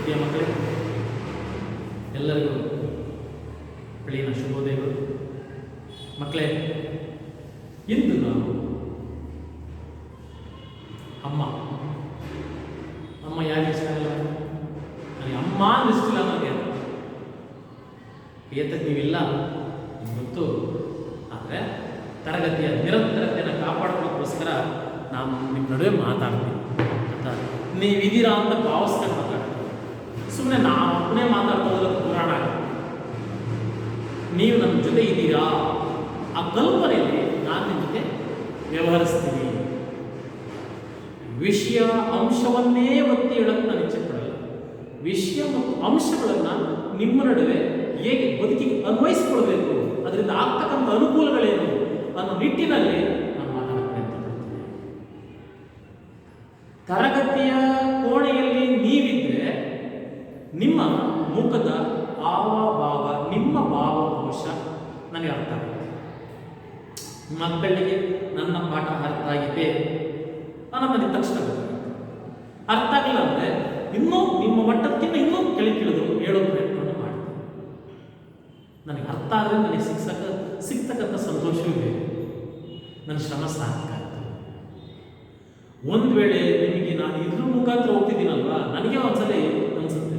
ಪ್ರಿಯ ಮಕ್ಕಳೇ, ಎಲ್ಲರಿಗೂ ಬೆಳಗಿನ ಶುಭೋದಯಗಳು. ಮಕ್ಕಳೇ, ಇಂದು ನಾವು ಅಮ್ಮ ಯಾರಿಗೆ ಇಷ್ಟ ಇಲ್ಲ? ನನಗೆ ಅಮ್ಮ ಅಂದ್ರೆ ಇಷ್ಟಿಲ್ಲ ನನಗೆ ಏತಕ್ಕೆ ನೀವಿಲ್ಲ ಗೊತ್ತು. ಆದರೆ ತರಗತಿಯ ನಿರಂತರತೆಯನ್ನು ಕಾಪಾಡೋದಕ್ಕೋಸ್ಕರ ನಾನು ನಿಮ್ಮ ನಡುವೆ ಮಾತಾಡ್ತೀನಿ ಅಂತ ನೀವಿದ್ದೀರಾ ಅಂತ ಭಾವಿಸ್ಕೊಂಡು ಮಾತಾಡ್ತೀನಿ. ಸುಮ್ಮನೆ ನಾವು ಒಬ್ಬನೇ ಮಾತಾಡ್ತಾ ಪುರಾಣ ಆಗುತ್ತೆ. ನೀವು ನನ್ನ ಜೊತೆ ಇದ್ದೀರಾ ಆ ಕಲ್ಪನೆಯಲ್ಲಿ ನಾನು ನಿಮ್ಮ ಜೊತೆ ವ್ಯವಹರಿಸ್ತೀನಿ. ವಿಷಯ ಅಂಶವನ್ನೇ ಒತ್ತಿ ಹೇಳಕ್ಕೆ ನಾನು ಇಚ್ಛೆ ಪಡಲ್ಲ. ವಿಷಯ ಮತ್ತು ಅಂಶಗಳನ್ನು ನಿಮ್ಮ ನಡುವೆ ಹೇಗೆ ಬದುಕಿಗೆ ಅನ್ವಯಿಸಿಕೊಳ್ಬೇಕು, ಅದರಿಂದ ಆಗ್ತಕ್ಕಂಥ ಅನುಕೂಲಗಳೇನು ಅನ್ನೋ ನಿಟ್ಟಿನಲ್ಲಿ ನಾನು ಮಾತಾಡೋಕ್ಕೆ ಪ್ರಯತ್ನ ಪಡ್ತೀನಿ. ತರಗತಿಯ ಕೋಣೆಯಲ್ಲಿ ನೀವಿದ್ರೆ ನಿಮ್ಮ ಮುಖದ ಹಾವಭಾವ, ನಿಮ್ಮ ಭಾವಕೋಶ ನನಗೆ ಅರ್ಥ ಆಗುತ್ತೆ. ಮಕ್ಕಳಿಗೆ ನನ್ನ ಪಾಠ ಅರ್ಥ ಆಗಿದೆ ಅನ್ನೋ ನನಗೆ ತಕ್ಷಣ ಗೊತ್ತಾಗುತ್ತೆ. ಅರ್ಥ ಆಗಿಲ್ಲ ಅಂದರೆ ಇನ್ನೂ ನಿಮ್ಮ ಮಟ್ಟಕ್ಕಿಂತ ಇನ್ನೂ ಕೆಳಗಿಳಿದು ಹೇಳೋ ಪ್ರಯತ್ನವನ್ನು ಮಾಡ್ತೀನಿ. ನನಗೆ ಅರ್ಥ ಆದರೆ ನನಗೆ ಸಿಗ್ತಕ್ಕಂಥ ಸಂತೋಷವೂ ಬೇರೆ, ನನ್ನ ಶ್ರಮ ಸಾರ್ಥಕ ಆಗ್ತದೆ. ಒಂದು ವೇಳೆ ನಿಮಗೆ ನಾನು ಇದ್ರ ಮುಖಾಂತರ ಹೋಗ್ತಿದ್ದೀನಲ್ವಾ, ನನಗೆ ಒಂದ್ಸಲ ಅನಿಸುತ್ತೆ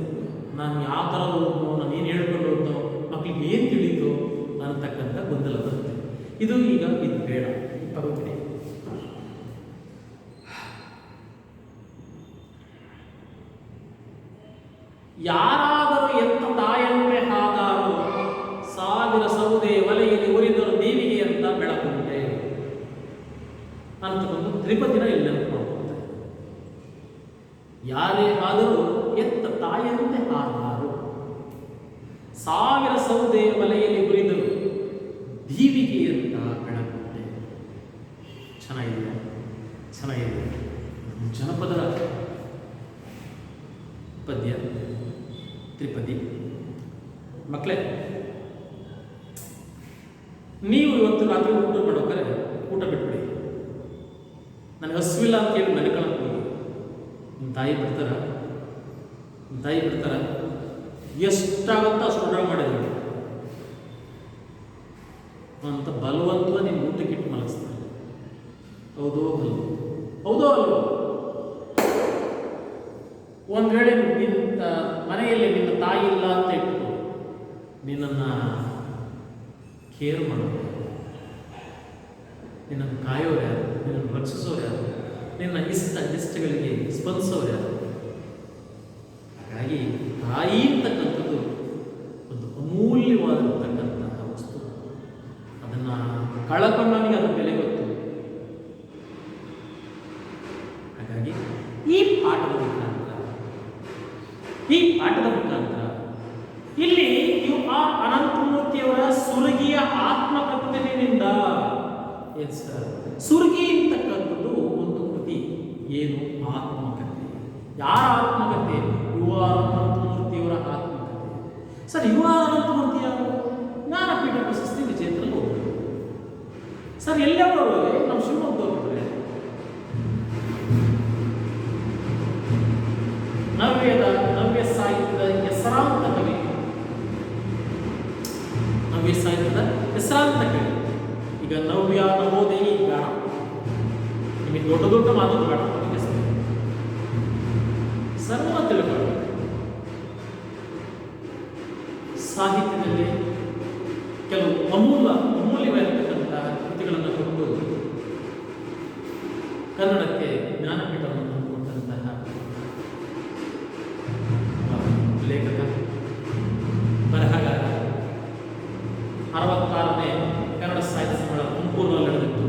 ನಾನು ಯಾವ ಥರ ಹೋದ್ನೋ, ನಾನು ಏನು ಹೇಳ್ಕೊಂಡು ಹೋದ್ನೋ, ಮಕ್ಕಳಿಗೆ ಏನು ತಿಳಿತು ಅನ್ನತಕ್ಕಂಥ ಗೊಂದಲ ಬರುತ್ತೆ. ಇದು ಬೇಡ. ಪರವಾಗಿಲ್ಲ. ಯಾರಾದರೂ ಎತ್ತ ತಾಯಂತೆ ಹಾದಾರು, ಸಾವಿರ ಸೌದೆ ಒಲೆಯಲ್ಲಿ ಉರಿದರು ದೇವಿಗೆ ಅಂತ ಬೆಳಕುಂಟೆ ಅಂತಕ್ಕಂಥ ತ್ರಿಪದಿನ ಇಲ್ಲಿ ಮಾಡ್ತಾರೆ. ಯಾರೇ ಆದರೂ ಎತ್ತ ತಾಯಂತೆ ಹಾದಾರು, ಸಾವಿರ ಸೌದೆ ಒಲೆಯಲ್ಲಿ ಉರಿದರು ದೀವಿಗೆ ಅಂತ ಬೆಳಕುಂಟೆ. ಚೆನ್ನಾಗಿದೆ. ಜನಪದ ಪದ್ಯ, ತ್ರಿಪದಿ. ಮಕ್ಕಳೇ, ನೀವು ಇವತ್ತು ರಾತ್ರಿ ಊಟ ಮಾಡ್ಬೇಕಾದ್ರೆ ಊಟ ಬಿಟ್ಬಿಡಿ. ನನಗೆ ಹಸುವಿಲ್ಲ ಅಂತ ಹೇಳಿ ಮನೆಕಳಕ್ಕೆ ಹೋಗಿ ನಿಮ್ಮ ತಾಯಿ ಬಿಡ್ತಾರ ಎಷ್ಟಾಗುತ್ತೋ ಅಷ್ಟು ಊಟ ಮಾಡಿದ್ರು ಅಂತ ಬಲವಂತ ನಿಮ್ಮ ಊಟಕ್ಕಿಟ್ಟು ಮಲಗಿಸ್ತಾರೆ. ಹೌದೋ ಅಲ್ವೋ? ಒಂದು ವೇಳೆ ನಿನ್ನ ಮನೆಯಲ್ಲಿ ನಿನ್ನ ತಾಯಿ ಇಲ್ಲ ಅಂತ ಇಟ್ಟು ನಿನ್ನನ್ನು ಕೇರ್ ಮಾಡೋರು, ನಿನ್ನನ್ನು ಕಾಯೋರು ಯಾರು, ನಿನ್ನನ್ನು ರಕ್ಷಿಸೋರು ಯಾರು, ನಿನ್ನ ಇಷ್ಟಗಳಿಗೆ ಸ್ಪಂದಿಸೋರು ಯಾರು? ಹಾಗಾಗಿ ತಾಯಿ ಅಂತಕ್ಕಂಥದ್ದು ಒಂದು ಅಮೂಲ್ಯವಾಗಿರ್ತಕ್ಕಂತಹ ವಸ್ತು. ಅದನ್ನು ಕಳಕೊಂಡವನಿಗೆ ಅದರ ಬೆಲೆ ಗೊತ್ತು. ಹಾಗಾಗಿ ಈ ಪಾಠದ ಮುಖಾಂತರ ಇಲ್ಲಿ UR ಅನಂತಮೂರ್ತಿಯವರ ಸುರಗಿಯ ಆತ್ಮಕಥನದಿಂದ ಸುರಗಿ ಅಂತಕ್ಕಂಥದ್ದು ಒಂದು ಕೃತಿ. ಏನು ಆತ್ಮಕಥೆ? ಯಾರ ಆತ್ಮಕಥೆ? UR ಅನಂತಮೂರ್ತಿಯವರ ಆತ್ಮಕಥೆ. ಸರ್, UR ಅನಂತಮೂರ್ತಿಯ ಜ್ಞಾನಪೀಠ ಪ್ರಶಸ್ತಿ ವಿಜೇತರಲ್ಲಿ ಹೋಗ್ತಾರೆ. ಸರ್, ಎಲ್ಲವರು ನಾವು ಶಿವಮೊಗ್ಗದವ್ರೆ ನವ್ಯ ಸಾಹಿತ್ಯದ ಹೆಸರಾಂತ ಕವಿ. ಈಗ ನವ್ಯ, ನವೋದಯಿ ಬೇಡ, ನಿಮಗೆ ದೊಡ್ಡ ಮಾತು ಬೇಡ. ಸರ್ವ ತಿಳ್ಕೊಳ್ಳಿ. ಸಾಹಿತ್ಯದಲ್ಲಿ ಕೆಲವು ಅಮೂಲ್ಯವಾಗಿರ್ತಕ್ಕಂತಹ ಕೃತಿಗಳನ್ನು ಕೊಟ್ಟು ಕನ್ನಡಕ್ಕೆ ಜ್ಞಾನಪೀಠವನ್ನು ಕೊಟ್ಟಂತಹ ಲೇಖಕ, ಬರಹಗಾರ. 66ನೇ ಕನ್ನಡ ಸಾಹಿತ್ಯ ಸಮ್ಮೇಳನ ತುಮಕೂರಿನಲ್ಲಿ ನಡೆದಿತ್ತು.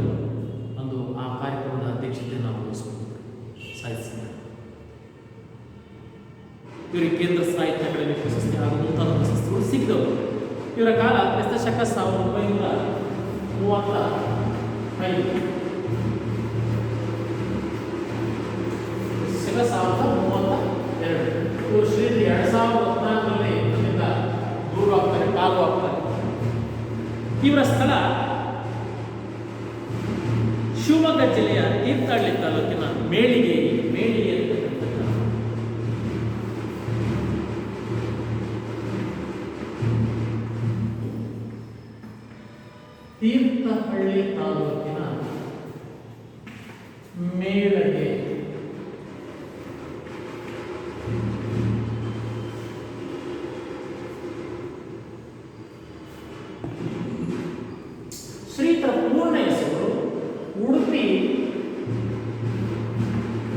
ಒಂದು ಆ ಕಾರ್ಯಕ್ರಮದ ಅಧ್ಯಕ್ಷತೆ ನಾವು ವಹಿಸಿಕೊಂಡಿದ್ದರು. ಸಾಹಿತ್ಯ ಸಮ್ಮೇಳನ ಇವರಿಗೆ ಕೇಂದ್ರ ಸಾಹಿತ್ಯ ಅಕಾಡೆಮಿ ಪ್ರಶಸ್ತಿ ಹಾಗೂ ಮುಂತಾದ ಪ್ರಶಸ್ತಿಗಳು ಸಿಕ್ಕಿದವರು. ಇವರ ಕಾಲ ಕ್ರಿಸ್ತಶಕ 1935. 1932. ಇವರು ಶ್ರೀ 2014ರಲ್ಲಿ ನಮ್ಮಿಂದ ದೂರ ಆಗ್ತಾರೆ, ಕಾಲು ಆಗ್ತಾರೆ. ಇವರ ಸ್ಥಳ ಶಿವಮೊಗ್ಗ ಜಿಲ್ಲೆಯ ತೀರ್ಥಹಳ್ಳಿ ತಾಲೂಕಿನ ಮೇಳಿಗೆ ತೀರ್ಥಹಳ್ಳಿ ತಾಲೂಕಿನ ಮೇಳಗೆ ಶ್ರೀತರ ಪೂರ್ಣ ಹೆಸರು ಉಡುಪಿ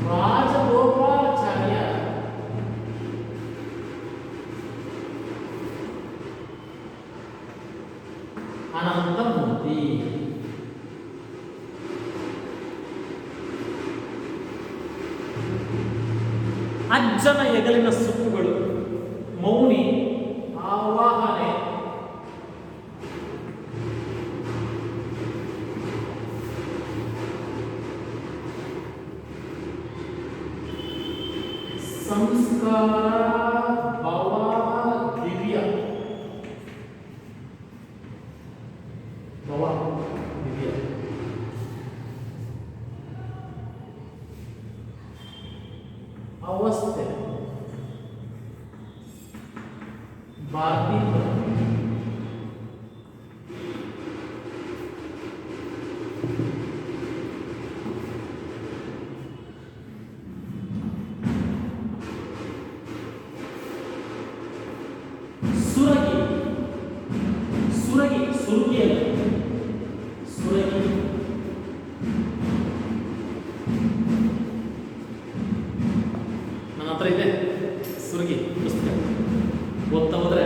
ರಾಜಗೋಪಾಲಾಚಾರ್ಯ ಅನಂತಮೂರ್ತಿ. ಅಜ್ಜನ ಹೆಗಲಿನ ಸುಕ್ಕುಗಳು, ಮೌನಿ, ಆವಾಹನೆ, ಸಂಸ್ಕಾರ, ಭವ, ದಿವ್ಯ, ಭವ ದಿವ್ಯ, ಅವಸ್ಥೆ, ಬಾಧಿತ, ಸುರಗಿ, ಸುರಗಿ, ಸುರುಗಿಯಲ್ಲ, ಸುರಗಿ, ನನ್ನ ಹತ್ರ ಇದೆ ಸುರಗಿ ಪುಸ್ತಕ. ಓದ್ತಾ ಹೋದ್ರೆ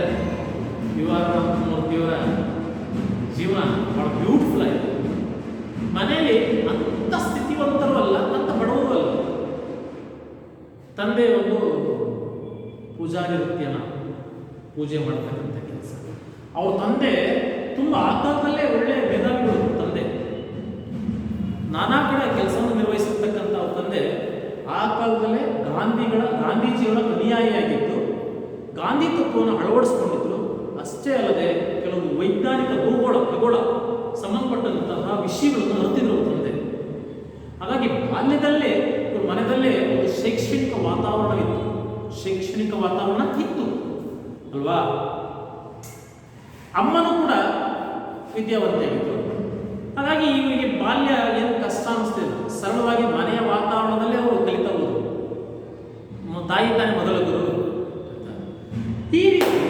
ಮೂರ್ತಿಯವರ ಜೀವನ ಬಹಳ ಬ್ಯೂಟಿಫುಲ್ ಆಗಿದೆ. ಮನೆಯಲ್ಲಿ ಅಂಥ ಸ್ಥಿತಿವಂತರು ಅಲ್ಲ, ಅಂಥ ಬಡವರು ಅಲ್ಲ. ತಂದೆ ಒಂದು ಪೂಜಾರಿ ವೃತ್ತಿಯನ್ನ ಪೂಜೆ ಮಾಡ್ತಕ್ಕಂಥ ಕೆಲಸ. ಅವ್ರ ತಂದೆ ತುಂಬ ಆ ಕಾಲದಲ್ಲೇ ಒಳ್ಳೆಯ ಮೇಧಾವಿಗಳು. ತಂದೆ ನಾನಾ ಕಡೆ ಕೆಲಸವನ್ನು ನಿರ್ವಹಿಸಿರ್ತಕ್ಕಂಥ ಅವ್ರ ತಂದೆ ಆ ಕಾಲದಲ್ಲೇ ಗಾಂಧೀಜಿಯವರ ಅನುಯಾಯಿಯಾಗಿದ್ದು ಗಾಂಧಿ ತತ್ವವನ್ನು ಅಳವಡಿಸಿಕೊಂಡಿದ್ರು. ಅಷ್ಟೇ ಅಲ್ಲದೆ ಕೆಲವು ವೈಜ್ಞಾನಿಕ ಖಗೋಳ ಸಂಬಂಧಪಟ್ಟಂತಹ ವಿಷಯಗಳನ್ನು ಅರಿತಿದ್ರು ಅವ್ರ ತಂದೆ. ಹಾಗಾಗಿ ಬಾಲ್ಯದಲ್ಲೇ ಇವ್ರ ಮನೆಯಲ್ಲೇ ಒಂದು ಶೈಕ್ಷಣಿಕ ವಾತಾವರಣ ಇತ್ತು ಅಲ್ವಾ. ಅಮ್ಮನೂ ಕೂಡ ವಿದ್ಯಾವಂತೆಯಾಗಿತ್ತು. ಹಾಗಾಗಿ ಇವರಿಗೆ ಬಾಲ್ಯ ಏನು ಕಷ್ಟ ಅನಿಸ್ತಿಲ್ಲ, ಸರಳವಾಗಿ ಮನೆಯ ವಾತಾವರಣದಲ್ಲೇ ಅವರು ಕಲಿತಾ ಹೋದರು. ತಾಯಿ ತಾನೇ ಮೊದಲ ಗುರು. ಈ ರೀತಿ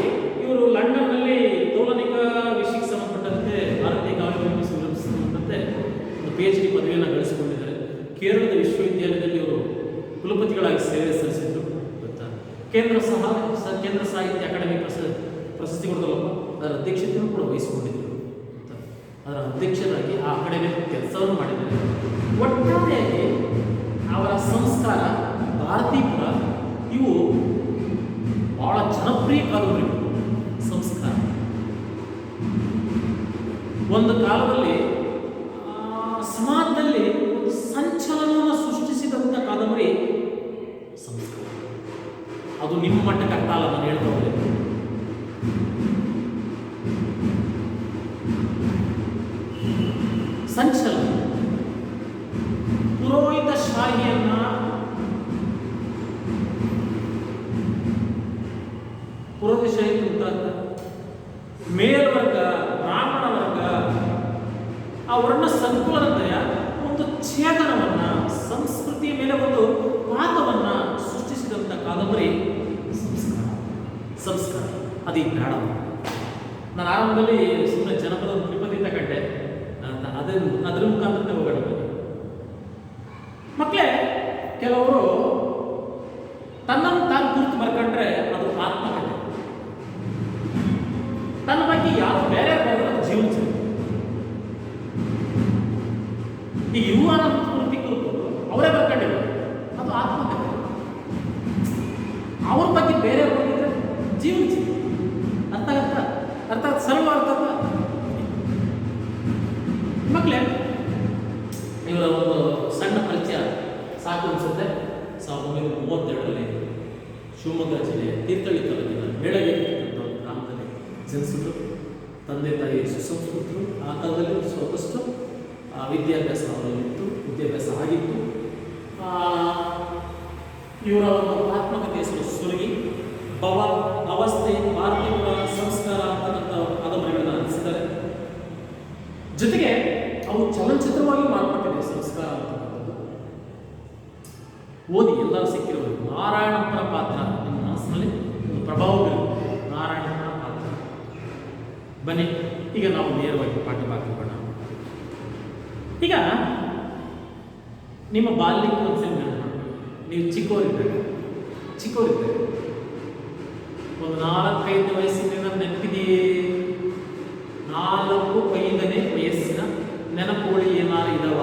ಇವರು ಲಂಡನ್ನಲ್ಲಿ ತೋಲನಿಕ ವಿಷಯಕ್ಕೆ ಸಂಬಂಧಪಟ್ಟಂತೆ ಭಾರತೀಯ ಕಾವ್ಯ ಸಂಬಂಧಪಟ್ಟಂತೆ ಒಂದು PhD ಪದವಿಯನ್ನು ಗಳಿಸಿಕೊಂಡಿದ್ದಾರೆ. ಕೇರಳದ ವಿಶ್ವವಿದ್ಯಾಲಯದಲ್ಲಿ ಇವರು ಕುಲಪತಿಗಳಾಗಿ ಸೇವೆ ಸಲ್ಲಿಸಿದ್ರು. ಕೇಂದ್ರ ಸಾಹಿತ್ಯ ಅಕಾಡೆಮಿ ಪ್ರಶಸ್ತಿ ಕೊಡ್ತಲ್ಲಪ್ಪ, ಅದರ ಅಧ್ಯಕ್ಷತೆಯನ್ನು ಕೂಡ ವಹಿಸಿಕೊಂಡಿದ್ದರು. ಅದರ ಅಧ್ಯಕ್ಷರಾಗಿ ಆ ಅಕಾಡೆಮಿ ಕೆಲಸವನ್ನು ಮಾಡಿದ್ದಾರೆ. ಒಟ್ಟಾರೆಯಾಗಿ ಅವರ ಸಂಸ್ಕಾರ, ಭಾರತೀಪುರ ಇವು ಬಹಳ ಜನಪ್ರಿಯ ಕಾದಂಬರಿ. ಸಂಸ್ಕಾರ ಒಂದು ಕಾಲದಲ್ಲಿ ಸಮಾಜದಲ್ಲಿ ಒಂದು ಸಂಚಲನವನ್ನು ಸೃಷ್ಟಿಸಿದಂಥ ಕಾದಂಬರಿ ಸಂಸ್ಕಾರ. ಅದು ನಿಮ್ಮ ಮಟ್ಟಕ್ಕೆ ಅರ್ಥ ಅಲ್ಲ, ನಾನು ಹೇಳ್ತಾ ಹೋದೆ. ಸಂಚಲನ ಪುರೋಹಿತ ಶಾಹಿಯನ್ನ ಮೇಲ್ವರ್ಗ, ಬ್ರಾಹ್ಮಣ ವರ್ಗ, ಆ ವರ್ಣ ಸಂಕುಲತೆಯ ಒಂದು ಛೇದನವನ್ನ, ಸಂಸ್ಕೃತಿಯ ಮೇಲೆ ಒಂದು ವಾದವನ್ನ ಸೃಷ್ಟಿಸಿದಂಥ ಕಾದಂಬರಿ ಸಂಸ್ಕಾರ. ಅದು ಈಗ ಬೇಡ. ನಾನು ಆರಂಭದಲ್ಲಿ ಸುಮ್ಮನೆ ಜನಪದ ತ್ರಿಪದಿ ತಗೊಂಡೆ, ಅದರ ಮುಖಾಂತರ ಹೋಗೋಣ. ಮಕ್ಕಳೇ, ಕೆಲವರು ತನ್ನನ್ನು ತಾನು ಕುರಿತು ಬರ್ಕೊಂಡ್ರೆ ಅದು ಆತ್ಮಕಥೆ. ತನ್ನ ಬಗ್ಗೆ ಯಾರು ಬೇರೆ ಬರೋದು ಜೀವನ ಚರಿತ್ರೆ. ಈ ಯುವನ ಕುರಿತು ಕುರಿತು ಅವರೇ ಬರ್ಕೊಂಡಿದ್ದಾರೆ, ಅದು ಆತ್ಮಕಥೆ. ಅವ್ರ ಬಗ್ಗೆ ಬೇರೆ ಬಂದಿದ್ರೆ ಜೀವನ ಚರಿತ್ರೆ. ಅರ್ಥ ಸರ್ವ ಅರ್ಥ. ಮಕ್ಕಳೇ, ಇವರ ಒಂದು ಸಣ್ಣ ಪರಿಚಯ ಸಾಕು ಅನಿಸುತ್ತೆ. 1932ರಲ್ಲಿ ಶಿವಮೊಗ್ಗ ಜಿಲ್ಲೆಯ ತೀರ್ಥಹಳ್ಳಿ ತಾಲೂಕಿನ ಮೇಳಗೆ ಗ್ರಾಮದಲ್ಲಿ ಜನಿಸಿದ್ರು. ತಂದೆ ತಾಯಿ ಸುಸಂಸ್ಕೃತರು. ಆ ಕಾಲದಲ್ಲಿ ಸಾಕಷ್ಟು ವಿದ್ಯಾಭ್ಯಾಸ ಅವರಲ್ಲಿತ್ತು, ವಿದ್ಯಾಭ್ಯಾಸ ಆಗಿತ್ತು. ಇವರ ಒಂದು ಆತ್ಮಕಥೆ ಹೆಸರು ಸುರಗಿ. ಭವ, ಅವಸ್ಥೆ, ಪಾರ್ಥಿವ, ಸಂಸ್ಕಾರ ಅಂತಕ್ಕಂಥ ಕಾದಂಬರಿಗಳನ್ನ ರಚಿಸಿದ್ದಾರೆ. ಜೊತೆಗೆ ಅವು ಚಲನಚಿತ್ರವಾಗಿ ಮಾರ್ಪಟ್ಟಿದೆ ಸಂಸ್ಕಾರ ಅಂತಕ್ಕಂಥದ್ದು. ಓದಿ ಎಲ್ಲರೂ ಸಿಕ್ಕಿರೋದು. ನಾರಾಯಣಪ್ಪನ ಪಾತ್ರ ನಿಮ್ಮ ಮನಸ್ಸಿನಲ್ಲಿ ಒಂದು ಪ್ರಭಾವ ಬೀರುತ್ತೆ. ನಾರಾಯಣಪ್ಪನ ಪಾತ್ರ. ಬನ್ನಿ ಈಗ ನಾವು ನೇರವಾಗಿ ಪಾಠಭಾಗಕ್ಕೆ. ಈಗ ನಿಮ್ಮ ಬಾಲ್ಯಕ್ಕೆ ಒಂದ್ಸಲ ನೀವು ಚಿಕ್ಕವರಿದ್ದಾಗ ಒಂದು 4-5 ವಯಸ್ಸಿನ ನೆನಪಿದೆಯೇ? 4-5ನೇ ವಯಸ್ಸಿನ ನೆನಪುಗಳು ಏನಾರು ಇದಾವ?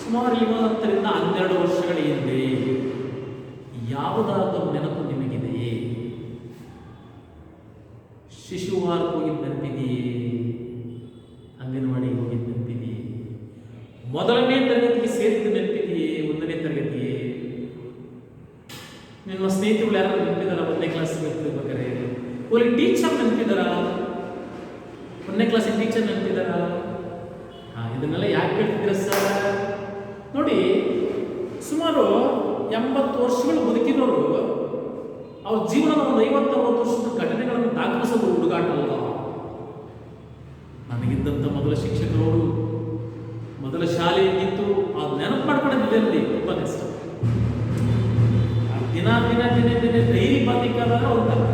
ಸುಮಾರು 20-12 ವರ್ಷಗಳ ಹಿಂದೆ ಯಾವುದಾದ್ರೂ ನೆನಪು ನಿಮಗಿದೆಯೇ? ಶಿಶುವಾರಕ್ಕೆ ಹೋಗಿದ್ದು ನೆನಪಿದೆಯೇ? ಅಂಗನವಾಡಿಗೆ ಹೋಗಿದ್ದು ನೆನಪಿದೆಯೇ? ಮೊದಲನೇ ತರಗತಿಗೆ ಸೇರಿದ ನೆನಪಿದೆಯೇ? 1ನೇ ತರಗತಿಯೇ? ನಿಮ್ಮ ಸ್ನೇಹಿತರು ಯಾರು ನೆನಪಿದಾರ? 1ನೇ ಕ್ಲಾಸ್ ಬೇಕಾರೆ ಒಳ್ಳೆ ಟೀಚರ್ ನೆನಪಿದಾರ? 1ನೇ ಕ್ಲಾಸಿಗೆ ಟೀಚರ್ ನೆನಪಿದಾರ? ಇದನ್ನೆಲ್ಲ ಯಾಕೆ ಕೇಳ್ತಿದ್ದೀರ ಸರ್? ನೋಡಿ, ಸುಮಾರು 80 ವರ್ಷಗಳು ಬದುಕಿರೋರು ಅವ್ರ ಜೀವನದ ಒಂದು 50-60 ವರ್ಷದ ಘಟನೆಗಳನ್ನು ದಾಖಲಿಸೋದು ಹುಡುಗಾಟ ಅಲ್ಲ. ನನಗಿದ್ದಂಥ ಮೊದಲ ಶಿಕ್ಷಕರವರು, ಮೊದಲ ಶಾಲೆ ಇದ್ದಿತ್ತು, ಅದು ನೆನಪು ಮಾಡ್ಕೊಳ್ಳೋದಿಲ್ಲ ತುಂಬ ಕಷ್ಟ. ದಿನ ಡೈರಿ ಬಾಧಿಕಾದ್ರೆ ಹೋಗ್ತಾರೆ.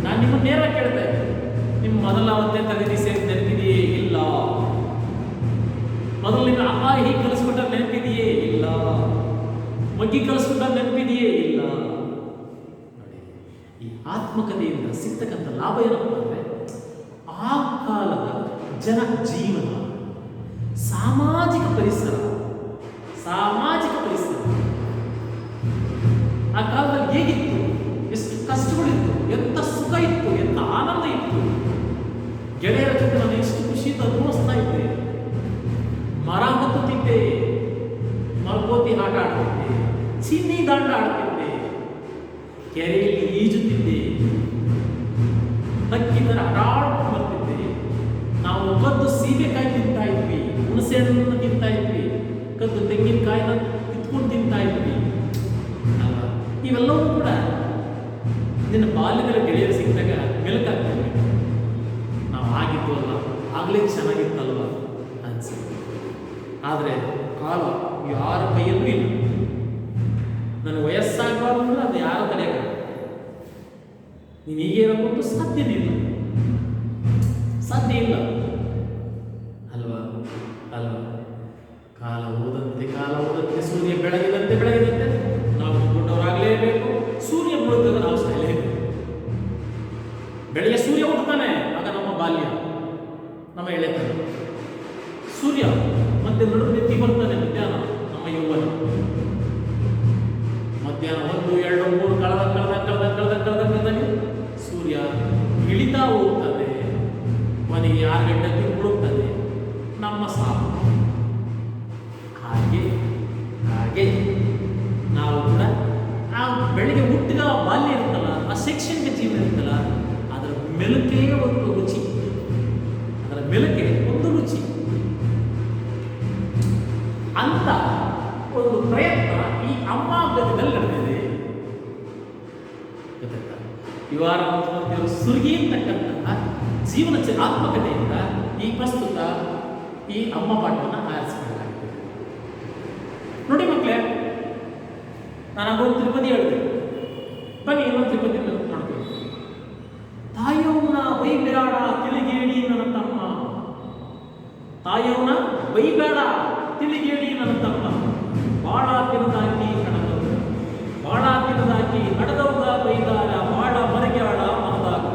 ನಾನು ನಿಮ್ಮನ್ನು ನೇರ ಕೇಳ್ತಾ ಇದ್ದೆ, ನಿಮ್ಮ ಮೊದಲ 1ನೇ ತರಗತಿ ಸೇರಿ ನೆನಪಿದೆಯೇ? ಇಲ್ಲ. ಮೊದಲು ನಿಮ್ಮ ಅಮ್ಮ ಹೀಗೆ ಕಲಿಸ್ಬಿಟ್ಟ ನೆನಪಿದೆಯೇ? ಇಲ್ಲ. ಮಗ್ಗಿ ಕಲಿಸ್ಬಿಟ್ಟ ನೆನಪಿದೆಯೇ? ಇಲ್ಲ. ನೋಡಿ, ಈ ಆತ್ಮಕಥೆಯಿಂದ ಸಿಗ್ತಕ್ಕಂಥ ಲಾಭ ಏನಪ್ಪ ಅಂದರೆ, ಆ ಕಾಲದ ಜನ ಜೀವನ, ಸಾಮಾಜಿಕ ಪರಿಸರ, ಆ ಕಾಲದಲ್ಲಿ ಹೇಗಿತ್ತು, ಎಷ್ಟು ಕಷ್ಟಗಳಿತ್ತು, ಎಂಥ ಸುಖ ಇತ್ತು, ಎಂಥ ಆನಂದ ಇತ್ತು. ಗೆಳೆಯರ ಜೊತೆ ನಾನು ಎಷ್ಟು ಖುಷಿಯಿಂದ ಅನುಭವಿಸ್ತಾ ಇದ್ದೆ. ಮರ ಹತ್ತುತ್ತಿದ್ದೆ, ಮರಕೋತಿ ಆಟ ಆಡ್ತಿದ್ದೆ, ಚಿನ್ನಿ ದಾಂಡ ಆಡ್ತಿದ್ದೆ, ಕೆರೆಯಲ್ಲಿ ಈಜುತ್ತಿದ್ದೆ, ಹಕ್ಕಿ ಥರ ಆಟಾಡ್ಕೊಂಡು ಬರ್ತಿದ್ದೆ. ನಾವು ಕದ್ದು ಸೀಬೆಕಾಯಿ ತಿಂತಾ ಇದ್ವಿ, ಹುಣಸೆ ಹಣ್ಣನ್ನು ತಿಂತಾ ಇದ್ವಿ, ಕದ್ದು ತೆಂಗಿನಕಾಯಿನ ಕಿತ್ಕೊಂಡು ತಿಂತಾ ಇದ್ವಿ. ಇವೆಲ್ಲವೂ ಕೂಡ ನಿನ್ನ ಬಾಲ್ಯದ ಗೆಳೆಯರು ಸಿಕ್ಕಿದಾಗ ಮೆಲುಕಾಗ್ತವೆ. ನಾವು ಆಗಿತ್ತು ಅಲ್ಲ, ಆಗಲೇ ಚೆನ್ನಾಗಿತ್ತಲ್ವ ಅನ್ಸುತ್ತೆ. ಆದರೆ ಕಾಲ ಯಾರ ಕೈಯಲ್ಲೂ ಇಲ್ಲ. ನನಗೆ ವಯಸ್ಸಾಗಬಾರ್ದು ಅಂದ್ರೆ ಅದು ಯಾರ ತಡೆಯಾಗ ನೀನು ಹೀಗೆ ಇರೋಕ್ಕಂತೂ ಸಾಧ್ಯ ಇಲ್ಲ ಅಲ್ವಾ? ಕಾಲ ಓದಂತೆ ಸೂರ್ಯ ಬೆಳಗಿದಂತೆ ನಾವು ದೊಡ್ಡವರಾಗಲೇಬೇಕು. ಸೂರ್ಯ ಮುಳುಗಿದಾಗ ನಾವು ಸಾಯಲೇಬೇಕು. ಬೆಳಗ್ಗೆ ಸೂರ್ಯ ಹುಟ್ಟುತ್ತಾನೆ, ಆಗ ನಮ್ಮ ಬಾಲ್ಯ, ನಮ್ಮ ಎಳೆತನ. ಸೂರ್ಯ ಮತ್ತೆ ನೆತ್ತಿ ಬರ್ತಾನೆ ಮಧ್ಯಾಹ್ನ, ನಮ್ಮ ಯೌವನ. ಮಧ್ಯಾಹ್ನ 1, 2, 3 ಕಳೆದ ಸೂರ್ಯ ಇಳಿತಾ ಹೋಗ್ತದೆ. ಮನೆಗೆ 6 ಗಂಟೆಗೆ ಬಿಡುತ್ತದೆ ನಮ್ಮ ಸಾವು. ಹಾಗೆ ನಾವು ಕೂಡ ಆ ಬೆಳಿಗ್ಗೆ ಹುಟ್ಟಿದ ಬಾಲ್ಯ ಇರುತ್ತಲ್ಲ, ಆ ಶೈಕ್ಷಣಿಕ ಜೀವನ ಇರುತ್ತಲ್ಲ, ಅದರ ಮೆಲುಕೆ ಒಂದು ರುಚಿ ಅಂತ ಒಂದು ಪ್ರಯತ್ನ ಈ ಅಮ್ಮ ಗದದಲ್ಲಿ ನಡೆದಿದೆ. ಯುವ ಮುಖ್ಯಮಂತ್ರಿಯವರು ಸುರ್ಗಿ ಅಂತಕ್ಕಂತಹ ಜೀವನ ಆತ್ಮಕಥೆಯಿಂದ ಈ ಪ್ರಸ್ತುತ ಈ ಅಮ್ಮ ಪಾಠವನ್ನು ಆರಿಸಿಕೊಳ್ಳಲಾಗಿದೆ. ನೋಡಿ ಮಕ್ಕಳೇ, ನಾನಗೊಂದು ತ್ರಿಪದಿ ಹೇಳಿದೆ. ಬನ್ನಿ ಇನ್ನೊಂದು ತ್ರಿಪದಿ ನೋಡ್ತೀವಿ. ತಾಯವ್ವನ ಬೈಬೇಡ ತಿಳಿಗೇಡಿ ನನ್ನ ತಮ್ಮ, ತಾಯವ್ವನ ಬೈಬೇಡ ತಿಳಿಗೇಡಿ ನನ್ನ ತಮ್ಮ, ಬಾಳ ತಿನ್ನದಾಕಿ ನಡೆದವ್ಗ ಬೈದಾರ, ಬಾಳ ಮರಗ್ಯಾಳ ಮನದಾಗ.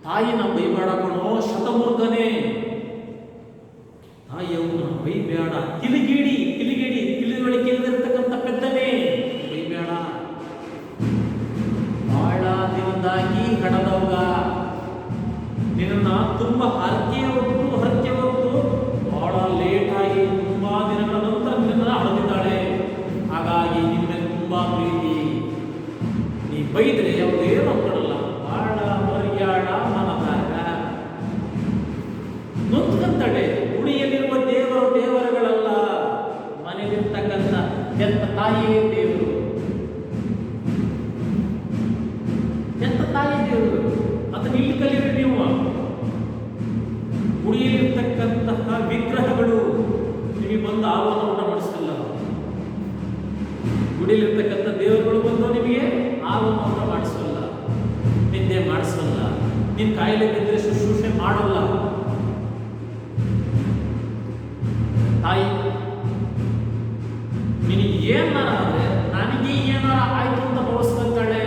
ತಾಯಿನ ಬೈಬೇಡ ಕಣೋ ಶತಮೂರ್ಖನೇ, ತಾಯಿಯವ್ವನ ಬೈಬೇಡ ತಿಳಿಗೇಡಿ ತಿಳಿವಳಿಕೆ ಇರತಕ್ಕಂಥ ಪೆದ್ದನೇ ಬೈಬೇಡ. ಬಾಳ ದಿನದಾಗಿ ಹಣದವ್ಗ ನಿನ್ನ ತುಂಬಾ ಹರಕೆ ಹೊತ್ತು ಬಹಳ ಲೇಟಾಗಿ ತುಂಬಾ ದಿನಗಳ ನಂತರ ನಿನ್ನ ಹಳದಿದ್ದಾಳೆ. ಹಾಗಾಗಿ ನಿನ್ನ ತುಂಬಾ ಪ್ರೀತಿ. ನೀ ಬೈದ್ರೆ ಯಾವುದೇ ಮಕ್ಕಳಲ್ಲ, ಬಾಳ ಮರ್ಯಾಡ ಮನದಾಗ ನೊಂದ್ಕಂತಡೆ. ಉಳಿಯಲಿರುವ ದೇವರುಗಳಲ್ಲ, ಮನೆಯಲ್ಲಿರ್ತಕ್ಕಂಥ ಎಂತ ತಾಯಿಯೇ ದೇವರು. ನೀನು ಕಾಯಿಲೆ ಬಿದ್ದರೆ ಶುಶ್ರೂಷೆ ಮಾಡಲ್ಲ. ತಾಯಿ ನಿನಗೆ ಏನಾರ ಆದರೆ ನನಗೆ ಏನಾರ ಆಯ್ತು ಅಂತ ಭಾವಿಸ್ಕೊಂತಾಳೆ.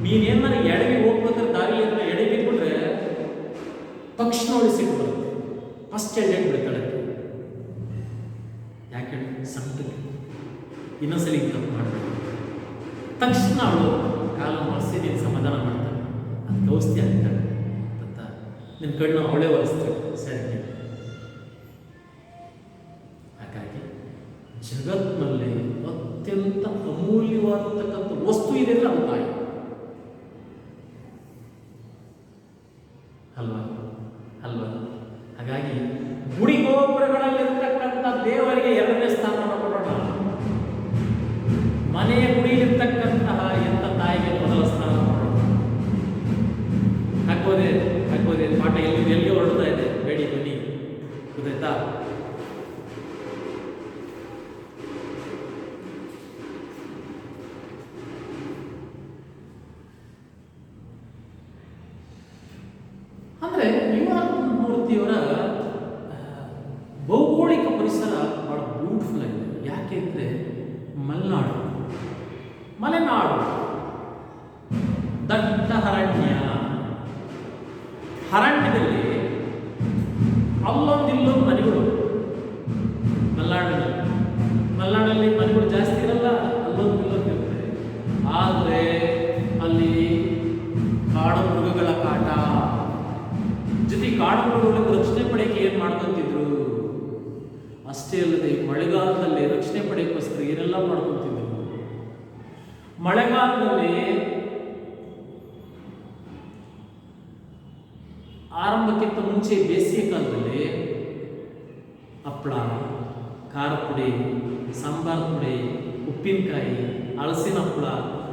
ನೀನೇನಾರ ಎಡವಿ ಹೋಗ್ಬೇಕಾದ್ರೆ ದಾರಿಯಲ್ಲಿ ಎಡೆ ಬಿದ್ಬಿಟ್ರೆ ತಕ್ಷಣ ಉಳಿಸಿಕೊಳ್ಳುತ್ತೆ. ಫಸ್ಟ್ ಎಡೆಟ್ ಬಿಡ್ತಾಳೆ. ಯಾಕೆ ಸಂಕಟಕ್ಕೆ ಇನ್ನೊಂದ್ಸಲಿ ತಪ್ಪು ಮಾಡಬೇಕು. ತಕ್ಷಣ ಅವಳು ಕಾಲು ಮಾಡಿಸಿ ನೀನು ಸಮಾಧಾನ ಮಾಡ್ತಾಳೆ. ಅದು ಔಷಧಿ ಆಗ್ತಾಳೆ ಅಂತ ನಿನ್ನ ಕಣ್ಣು ಅವಳೇ ಒರೆಸ್ತಾಳೆ. ಸರಿ. ಹಾಗಾಗಿ ಜಗತ್ತಿನಲ್ಲಿ ಅತ್ಯಂತ ಅಮೂಲ್ಯವಾದತಕ್ಕಂಥ ವಸ್ತು ಇದೆ ಅಂದ್ರೆ ಅದು ತಾಯಿ ಅಲ್ವಾ ಅಲ್ವಾ. ಹಾಗಾಗಿ ಗುಡಿ ಗೋಪುರಗಳಲ್ಲಿರ್ತಕ್ಕಂಥ ದೇವರಿಗೆ ಎರಡನೇ ಸ್ಥಾನವನ್ನು ಕೊಡೋಣ. ಮನೆಯ ಗುಡಿಯಲ್ಲಿರ್ತಕ್ಕಂತಹ ಎಂಥ ತಾಯಿಗೆ ಮೊದಲ ಸ್ಥಾನ ಕೊಡೋಣ. ಹಾಕೋದೆ ಪಾಠ ಎಲ್ಲಿಗೆ ಹೊರಡ್ತಾ ಇದೆ, ಬೇಡಿ ಬನ್ನಿ, ಗೊತ್ತಾಯ್ತಾ? ಅಂದ್ರೆ ಮೂರ್ತಿಯವರ ಭೌಗೋಳಿಕ ಪರಿಸರ ಬಹಳ ಬ್ಯೂಟಿಫುಲ್ ಆಗಿದೆ. ಯಾಕೆ ಅಂದರೆ ಮಲೆನಾಡು, ದಟ್ಟ ಅರಣ್ಯದಲ್ಲಿ ಅಲ್ಲೊಂದಿಲ್ಲೊಂದು ಮನೆಗಳು. ಮಲೆನಾಡಲ್ಲಿ ಮನೆಗಳು ಜಾಸ್ತಿ ಇರಲ್ಲ, ಅಲ್ಲೊಂದಿಲ್ಲೊಂದು ಇರ್ತದೆ. ಆದರೆ ಅಲ್ಲಿ ಕಾಡು ಮೃಗಗಳ ಕಾಟ, ಜೊತೆ ಕಾಡು ಮೃಗಗಳಿಗೆ ರಕ್ಷಣೆ ಪಡೆಯಕ್ಕೆ ಏನು ಮಾಡ್ಕೊಂತಿದ್ರು. ಅಷ್ಟೇ ಅಲ್ಲದೆ ಮಳೆಗಾಲದಲ್ಲಿ ರಕ್ಷಣೆ ಪಡೆಯೋಕ್ಕೋಸ್ಕರ ಏನೆಲ್ಲ ಮಾಡ್ಕೊಂತಿದ್ರು. ಮಳೆಗಾಲದಲ್ಲಿ ಆರಂಭಕ್ಕಿಂತ ಮುಂಚೆ ಬೇಸಿಗೆ ಕಾಲದಲ್ಲಿ ಹಪ್ಪಳ, ಖಾರ ಪುಡಿ, ಸಾಂಬಾರ್ ಪುಡಿ, ಉಪ್ಪಿನಕಾಯಿ, ಹಲಸಿನ ಹಪ್ಪಳ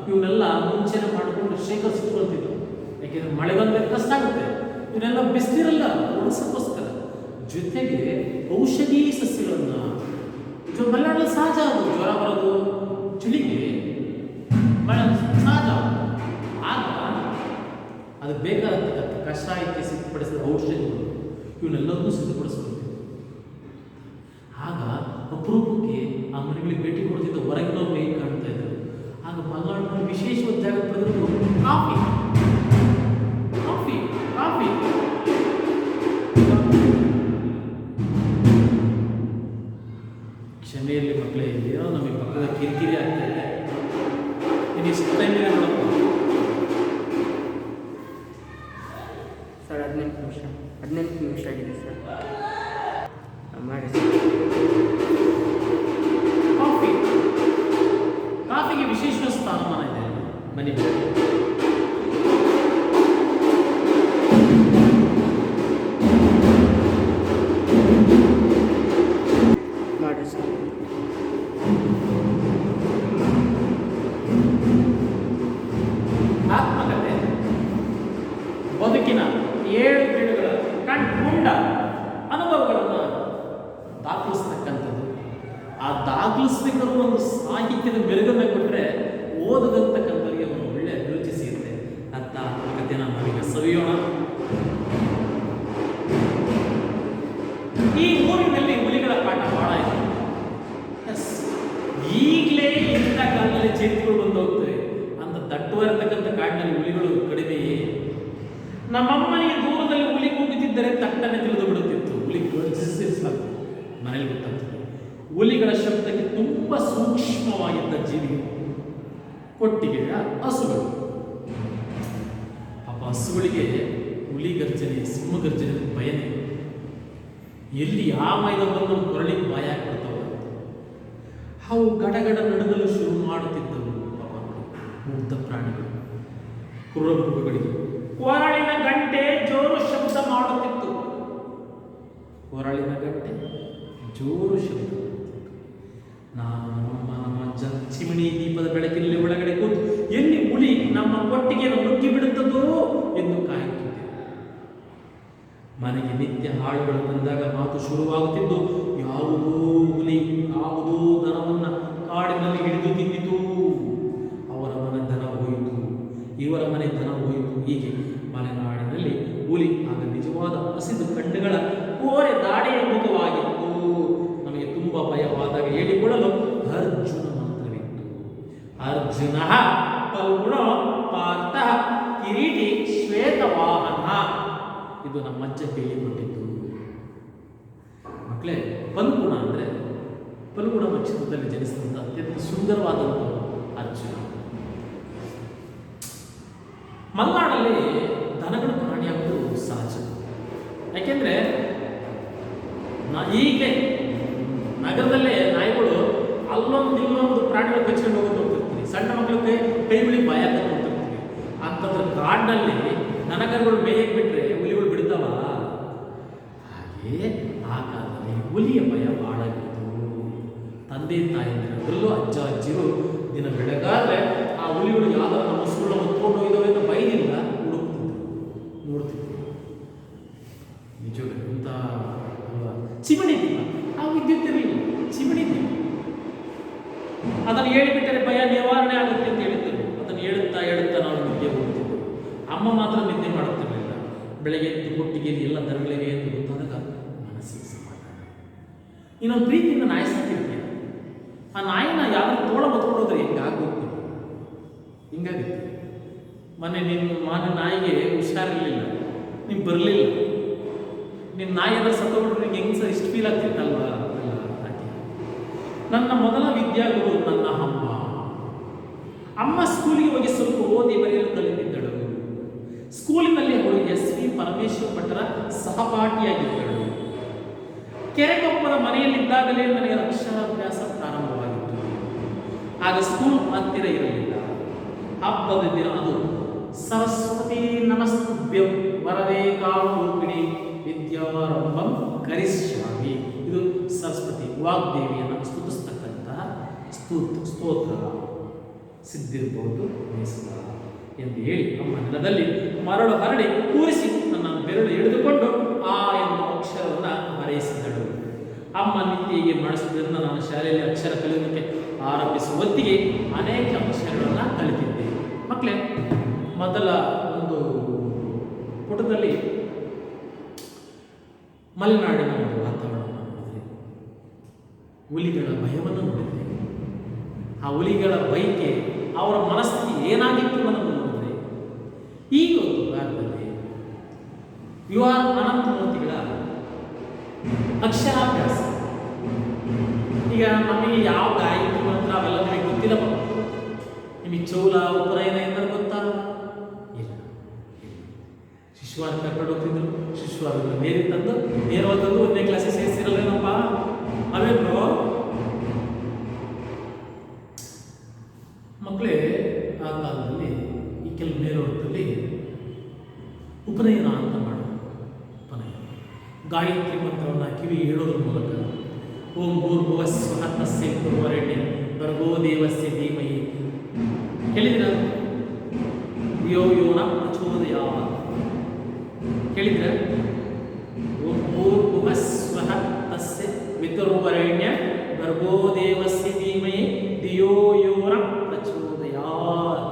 ಇವನ್ನೆಲ್ಲ ಮುಂಚೆನೆ ಮಾಡಿಕೊಂಡು ಶೇಖರಿಸಿಟ್ಕೊಳ್ತಿದ್ರು. ಯಾಕೆಂದ್ರೆ ಮಳೆಗಾಲದಲ್ಲಿ ಕಷ್ಟ ಆಗುತ್ತೆ. ಇವನ್ನೆಲ್ಲ ಬಿಸ್ತಿರಲ್ಲ, ಉಳಿಸೋಕ್ಕೋಸ್ಕರ. ಜೊತೆಗೆ ಔಷಧಿ ಸಸ್ಯಗಳನ್ನ ಮಲೆನಾಡಲ್ಲಿ ಸಹಜ, ಅದು ಜ್ವರ ಬರೋದು ಚಳಿಗೆ ಸಹಜ. ಆಗ ಅದಕ್ಕೆ ಬೇಕಾದಂತಕ್ಕಂಥ ಕಷಾಯಕ್ಕೆ ಸಿದ್ಧಪಡಿಸಿದ ಔಷಧಿಗಳು ಇವನ್ನೆಲ್ಲವನ್ನೂ ಸಿದ್ಧಪಡಿಸ್ಕೊಳ್ತೀವಿ. ಆಗ ಅಪರೂಪಕ್ಕೆ ಆ ಮನೆಗಳಿಗೆ ಭೇಟಿ ಕೊಡ್ತಿದ್ದ ಹೊರಗಿನವ್ರು ಹೇಗೆ ಕಾಣ್ತಾ ಇದ್ರು. ಆಗ ಮಲೆನಾಡಿನಲ್ಲಿ ವಿಶೇಷವಾದ ಜಾಗ ಪಡೆದಿರೋದು ಕಾಫಿ. ಕ್ಷಮೆಯಲ್ಲಿ ಮಕ್ಕಳೇ, ಏನೋ ನಮಗೆ ಪಕ್ಕದ ಕಿರಿಕಿರಿ ಆಗ್ತಾ ಇದೆ. ಇನ್ನು ಇಷ್ಟು ಟೈಮಿಗೆ ನೋಡಪ್ಪ ಸರ್. 18 ನಿಮಿಷ ಆಗಿದೆ ಸರ್. ಮಾಡಿ ಕಾಫಿಗೆ ವಿಶೇಷ ಸ್ಥಾನಮಾನ ಇದೆ. ಬನ್ನಿ ಮಾಡಿ ಸರ್. ಆತ್ಮಕಥೆ ಬದುಕಿನ 7 ಪೀಳಿಗೆಗಳ ಕಂಡುಕೊಂಡ ಅನುಭವಗಳನ್ನು ದಾಖಲಿಸ್ತಕ್ಕಂಥದ್ದು. ಆ ದಾಖಲಿಸ್ಬೇಕಾದ್ರೂ ಒಂದು ಸಾಹಿತ್ಯದ ಮೆರುಗನ್ನು ಕೊಟ್ಟರೆ ಓದದಂತಕ್ಕಂಥವರಿಗೆ ಒಂದು ಒಳ್ಳೆಯ ಅಭಿರುಚಿ ಸಿಗುತ್ತೆ. ಅಂತ ಆತ್ಮಕಥೆನ ನಾವೀಗ ಸವಿಯೋಣ. ಈ ಊರಿನಲ್ಲಿ ಹುಲಿಗಳ ಕಾಟ ಬಹಳ ಇದೆ. ಈಗಲೇ ಇಂಥ ಕಾಲದಲ್ಲಿ ಚೇತುಗಳು ಬಂದು ಹೋಗ್ತವೆ. ಅಂತ ದಟ್ಟವಾಗಿರ್ತಕ್ಕಂಥ ಕಾಡಿನಲ್ಲಿ ಹುಲಿಗಳು ಕಡಿಮೆಯೇ. ನಮ್ಮಮ್ಮನಿಗೆ ದೂರದಲ್ಲಿ ಹುಲಿ ಕೂಗುತ್ತಿದ್ದರೆ ತಟ್ಟನೆ ತಿಳಿದು ಬಿಡುತ್ತಿತ್ತು. ಹುಲಿ ಸಾಕು ಮನೇಲಿ ಗೊತ್ತಾಗ್ತದೆ. ಹುಲಿಗಳ ಶಬ್ದಕ್ಕೆ ತುಂಬ ಸೂಕ್ಷ್ಮವಾಗಿದ್ದ ಜೀವಿಗಳು ಕೊಟ್ಟಿಗೆಯ ಹಸುಗಳು. ಪಾಪ ಹಸುಗಳಿಗೆ ಹುಲಿ ಗರ್ಜನೆ, ಸಿಂಹ ಗರ್ಜನೆ ಭಯನೇ. ಎಲ್ಲಿ ಯಾವ ಮೈದಾನವನ್ನು ಕೊರಳಿಗೆ ಬಾಯ ಹಾಕ್ಬಿಡ್ತಾವ. ಅವು ಗಡಗಡ ನಡುಗಲು ಶುರು ಮಾಡುತ್ತಿದ್ದವು. ಪಾಪ ಮುಗ್ಧ ಪ್ರಾಣಿಗಳು, ಕ್ರೂರ ಮೃಗಗಳಿಗೆ ಕೊರಳಿನ ಗಂಟೆ ಜೋರು ಶಬ್ದ ಮಾಡುತ್ತಿತ್ತು. ಕೊರಳಿನ ಗಂಟೆ ಜೋರು ಶಬ್ದ. ನಮ್ಮ ಅಜ್ಜ ಚಿಮಣಿ ದೀಪದ ಬೆಳಕಿನಲ್ಲಿ ಒಳಗಡೆ ಕೂತು ಎಲ್ಲಿ ಹುಲಿ ನಮ್ಮ ಕೊಟ್ಟಿಗೆಯನ್ನು ನುಗ್ಗಿ ಬಿಡುತ್ತದೋ ಎಂದು ಕಾಯುತ್ತಿದ್ದೆ. ಮನೆಗೆ ನಿತ್ಯ ಹಾಳುಗಳು ಬಂದಾಗ ಮಾತು ಶುರುವಾಗುತ್ತಿದ್ದು, ಯಾವುದೋ ಹುಲಿ ಯಾವುದೋ ದನವನ್ನ ಕಾಡಿನಲ್ಲಿ ಹಿಡಿದು ತಿಂದಿತು. ಅವರ ಮನ ದನ ಹೋಯಿತು. ನಿಜವಾದ ಹಸಿದು ಕಣ್ಣುಗಳ ಕೋರೆ ದಾಡೆಯ ಮುಖವಾಗಿತ್ತು. ನಮಗೆ ತುಂಬ ಭಯವಾದಾಗ ಹೇಳಿಕೊಳ್ಳಲು ಅರ್ಜುನ ಮಂತ್ರವಿತ್ತು. ಅರ್ಜುನ ಫಲ್ಗುಣ ಪಾರ್ಥ ಕಿರೀಟಿ ಶ್ವೇತವಾಹನ. ಇದು ನಮ್ಮ ಅಜ್ಜ ಹೇಳಿಕೊಟ್ಟಿದ್ದು. ಮಕ್ಕಳೇ, ಫಲ್ಗುಣ ಅಂದರೆ ಫಲ್ಗುಣ ನಕ್ಷತ್ರದಲ್ಲಿ ಜನಿಸಿದಂಥ ಅತ್ಯಂತ ಸುಂದರವಾದಂಥ ಅರ್ಜುನ. ಮಲೆನಾಡಲ್ಲಿ ದನಗಳು ಕಾಣಿಯಾಗುವುದು ಸಹಜ. ಯಾಕೆಂದರೆ ಈಗಲೇ ನಗರದಲ್ಲೇ ನಾಯಿಗಳು ಇಲ್ಲೊಂದು ಪ್ರಾಣಿಗಳು ಕಚ್ಕೊಂಡು ಹೋಗೋದು ಹೋಗ್ತಿರ್ತೀವಿ. ಸಣ್ಣ ಮಕ್ಕಳಿಗೆ ಕೈ ಬಿಳಿ ಭಯ ಹೋಗ್ತಿರ್ತೀವಿ. ಅಂತಂದ್ರೆ ಕಾಡಿನಲ್ಲಿ ದನಕರುಗಳು ಮೇಯಕ್ಕೆ ಬಿಟ್ಟರೆ ಹುಲಿಗಳು ಬಿಡ್ತಾವ. ಹಾಗೆ ಆ ಕಾಲದಲ್ಲಿ ಹುಲಿಯ ಭಯ ಬಾಳಾಗಿತ್ತು. ತಂದೆ ತಾಯಿಯಂದಿರಲ್ಲೂ ಅಜ್ಜ ಅಜ್ಜಿರು ದಿನ ಬೆಳಗಾದ್ರೆ ಆ ಹುಲಿಗಳು ಯಾವ್ದಾರು ನಮ್ಮ ಸುಳ್ಳು ಹೊತ್ಕೊಂಡು ಹೋಗಿದ್ದಾವೆ ಅಂತ ಬೈದಿಲ್ಲ ಹುಡುಕ್ತಿದ್ರು, ನೋಡ್ತಿದ್ರು. ನಿಜವಾಗ್ಲೂ ಅಂತ ಅಲ್ವಾ? ಚಿಮಣಿ ದೀಪ, ಆ ವಿದ್ಯುತ್ ಇರಲಿಲ್ಲ, ಚಿಮಣಿ ದೀಪ. ಅದನ್ನು ಹೇಳಿಬಿಟ್ಟರೆ ಭಯ ನಿವಾರಣೆ ಆಗುತ್ತೆ ಅಂತ ಹೇಳಿದ್ರು. ಅದನ್ನು ಹೇಳುತ್ತಾ ನಾವು ನಿದ್ದೆ ಹೋಗ್ತಿದ್ವಿ. ಅಮ್ಮ ಮಾತ್ರ ನಿದ್ದೆ ಮಾಡುತ್ತಿರಲಿಲ್ಲ. ಬೆಳಗ್ಗೆ ಎದ್ದು ಕೊಟ್ಟಿಗೆಯಲ್ಲಿ ಎಲ್ಲ ದನಗಳಿಗೆ ಎಂದು ಗೊತ್ತಾದಾಗ ಮನಸ್ಸಿಗೆ ಸಮಾಧಾನ. ಇನ್ನೊಂದು ಪ್ರೀತಿಯಿಂದ ನಾಯಿ ಸಾಕಿರ್ತೀವಿ. ಆ ನಾಯಿನ ಯಾವ್ದಾದ್ರು ತೋಳ ಹೊತ್ಕೊಂಡೋದ್ರೆ ಹಿಂಗಾಗೋಗ್ತೀವಿ, ಹಿಂಗಾಗುತ್ತೆ. ಮೊನ್ನೆ ನಾಯಿಗೆ ಹುಷಾರಿರಲಿಲ್ಲ, ನೀವು ಬರಲಿಲ್ಲ. ನಿಮ್ಮ ನಾಯಿ ಎಲ್ಲ ಸತ್ತೋಗ್ಬಿಟ್ರೆ ನಿಮ್ಗೆ ಹೆಂಗೆ ಸರ್ ಇಷ್ಟು ಫೀಲ್ ಆಗ್ತಿತ್ತಲ್ವಾ? ಅಲ್ಲ, ಹಾಗೆ ನನ್ನ ಮೊದಲ ವಿದ್ಯಾಗುರು ನನ್ನ ಅಮ್ಮ ಸ್ಕೂಲಿಗೆ ಹೋಗಿ ಸ್ವಲ್ಪ ಓದಿ ಬರೆಯಲು ಕಲಿತಿದ್ದಳು. ಸ್ಕೂಲಿನಲ್ಲಿ ಅವಳು SV ಪರಮೇಶ್ವರ ಭಟ್ಟರ ಸಹಪಾಠಿಯಾಗಿದ್ದಳು. ಕೆರೆಕೊಪ್ಪದ ಮನೆಯಲ್ಲಿದ್ದಾಗಲೇ ನನಗೆ ಅಕ್ಷರಾಭ್ಯಾಸ ಪ್ರಾರಂಭವಾಗಿತ್ತು. ಆಗ ಸ್ಕೂಲ್ ಹತ್ತಿರ ಇರಲಿಲ್ಲ. ಹಬ್ಬದ ದಿನ ಅದು. ಸರಸ್ವತಿ ನಮಸ್ತುಭ್ಯಂ ವರದೇ ಕಾಮರೂಪಿಣಿ ವಿದ್ಯಾರಂಭಂ ಕರಿಷ್ಯಾಮಿ. ಇದು ಸರಸ್ವತಿ ವಾಗ್ದೇವಿಯನ್ನು ಸ್ತುತಿಸ್ತಕ್ಕಂತಹ ಸ್ತೋತ್ರ. ಸಿದ್ಧಿರ್ಬೋದು ಮೀಸಲ ಎಂದು ಹೇಳಿ ನಮ್ಮ ನೆಲದಲ್ಲಿ ಮರಳು ಹರಡಿ ಕೂರಿಸಿ ನನ್ನ ಬೆರಳು ಹಿಡಿದುಕೊಂಡು ಆ ಎನ್ನುವ ಅಕ್ಷರವನ್ನು ಬರೆಯಿಸಿದಳು. ಅಮ್ಮ ನಿತ್ಯಗೆ ಮಾಡಿಸಿದ್ರಿಂದ ನಾನು ಶಾಲೆಯಲ್ಲಿ ಅಕ್ಷರ ಕಲಿಯೋದಕ್ಕೆ ಆರಂಭಿಸುವ ಹೊತ್ತಿಗೆ ಅನೇಕ ಅಕ್ಷರಗಳನ್ನು ಕಲಿತಿದ್ದೆ. ಮಕ್ಕಳೇ, ಮೊದಲ ಒಂದು ಪುಟದಲ್ಲಿ ಮಲೆನಾಡಿನ ಒಂದು ವಾತಾವರಣವನ್ನು ನೋಡಿದ್ರಿ, ಹುಲಿಗಳ ಭಯವನ್ನು ನೋಡಿದ್ರಿ. ಆ ಹುಲಿಗಳ ಬೈಕೆ ಅವರ ಮನಸ್ಥಿತಿ ಏನಾಗಿತ್ತು ಅನ್ನೋದನ್ನು ನೋಡಿದ್ರೆ, ಈಗ ಒಂದು ಭಾಗದಲ್ಲಿ ಅನಂತಮೂರ್ತಿಗಳ ಅಕ್ಷರಾಭ್ಯಾಸ. ಈಗ ನಮಗೆ ಯಾವ ಗಾಯಕಿ ಮಂತ್ರ ಅವೆಲ್ಲ ನಮಗೆ ಗೊತ್ತಿಲ್ಲ. ನಿಮಗೆ ಚೌಲ ಉಪನಯನ ಎಂದರೆ ಗೊತ್ತಾ? ಇಲ್ಲ. ಶಿಶುವಾರ ಕರ್ಕೊಂಡು ಹೋಗ್ತಿದ್ರು. ಶಿಶುವಾರದಲ್ಲಿ ಬೇರೆ ತಂದು ನೇರವಾದದ್ದು 1ನೇ ಕ್ಲಾಸಿಗೆ ಸೇರಿಸಿರಲ್ಲೇನಪ್ಪ ಅವೇನು ಮಕ್ಕಳೇ. ಆ ಕಾಲದಲ್ಲಿ ಈ ಕೆಲವು ನೇರವರ್ತಲ್ಲಿ ಉಪನಯನ ಅಂತ ಮಾಡೋದು. ಉಪನಯನ ಗಾಯತ್ರಿ ಮಂತ್ರವನ್ನು ಕಿವಿ ಹೇಳೋದ್ರ ಮೂಲಕ ಓಂ ಭೂರ್ಭುವಃ ಸ್ವಃ ತಸ್ಯ ವಿತುರ್ವರೆಣ್ಯಂ ಭರ್ಗೋ ದೇವಸ್ಯ ಧೀಮಹಿ. ಕೇಳಿದ್ರ? ಯೋ ಯೋ ನ ಪ್ರಚೋದಯಾತ್. ಕೇಳಿದ್ರ? ಓಂ ಭೂರ್ಭುವಃ ಸ್ವಃ ತಸ್ಯ ವಿತುರ್ವರೆಣ್ಯಂ ಭರ್ಗೋ ದೇವಸ್ಯ ಧೀಮಹಿ ಧಿಯೋ ಯೋ ನ ಪ್ರಚೋದಯಾತ್